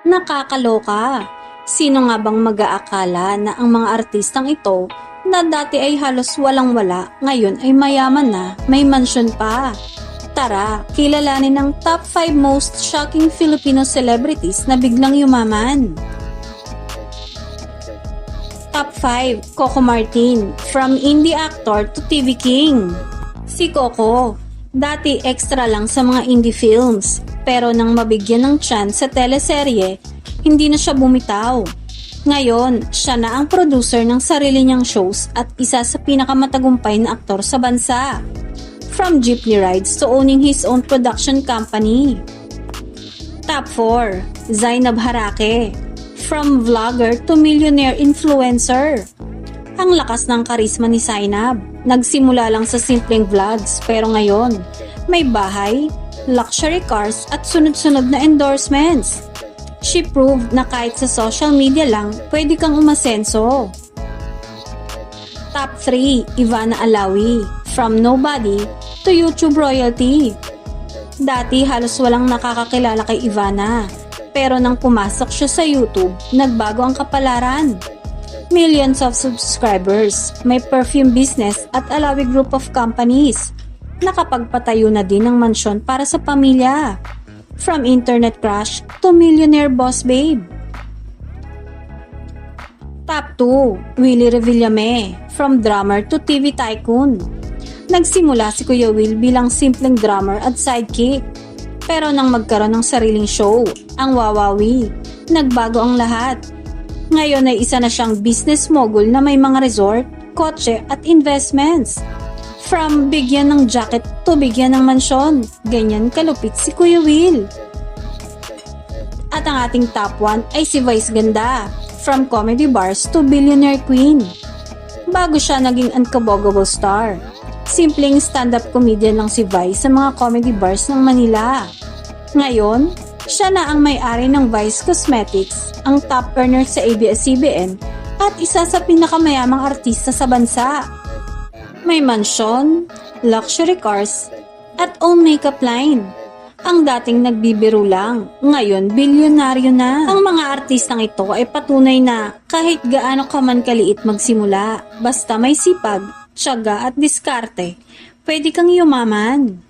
Nakakaloka. Sino nga bang mag-aakala na ang mga artistang ito na dati ay halos walang-wala, ngayon ay mayaman na, may mansyon pa? Tara, kilalanin ang top 5 most shocking Filipino celebrities na biglang yumaman. Top 5, Coco Martin, from indie actor to TV king. Si Coco, dati extra lang sa mga indie films, pero nang mabigyan ng chance sa teleserye, hindi na siya bumitaw. Ngayon, siya na ang producer ng sarili niyang shows at isa sa pinakamatagumpay na aktor sa bansa. From jeepney rides to owning his own production company. Top 4, Zainab Harake, from vlogger to millionaire influencer. Ang lakas ng karisma ni Zainab. Nagsimula lang sa simpleng vlogs pero ngayon, may bahay, luxury cars at sunod-sunod na endorsements. She proved na kahit sa social media lang, pwede kang umasenso. Top 3, Ivana Alawi, from nobody to YouTube royalty. Dati halos walang nakakakilala kay Ivana, pero nang pumasok siya sa YouTube, nagbago ang kapalaran. Millions of subscribers, may perfume business at Alawi group of companies. Nakapagpatayo na din ng mansyon para sa pamilya. From internet crush to millionaire boss babe. Top 2, Willie Revillame, from drummer to TV tycoon. Nagsimula si Kuya Will bilang simpleng drummer at sidekick. Pero nang magkaroon ng sariling show, ang Wawawi, nagbago ang lahat. Ngayon ay isa na siyang business mogul na may mga resort, kotse at investments. From bigyan ng jacket to bigyan ng mansyon, ganyan kalupit si Kuya Will. At ang ating top 1 ay si Vice Ganda, from comedy bars to billionaire queen. Bago siya naging unkabogable star, simpleng stand-up comedian lang si Vice sa mga comedy bars ng Manila. Ngayon, siya na ang may-ari ng Vice Cosmetics, ang top earner sa ABS-CBN at isa sa pinakamayamang artista sa bansa. May mansyon, luxury cars, at own makeup line. Ang dating nagbibiro lang, ngayon bilyonaryo na. Ang mga artistang ito ay patunay na kahit gaano ka man kaliit magsimula, basta may sipag, tiyaga at diskarte, pwede kang yumaman.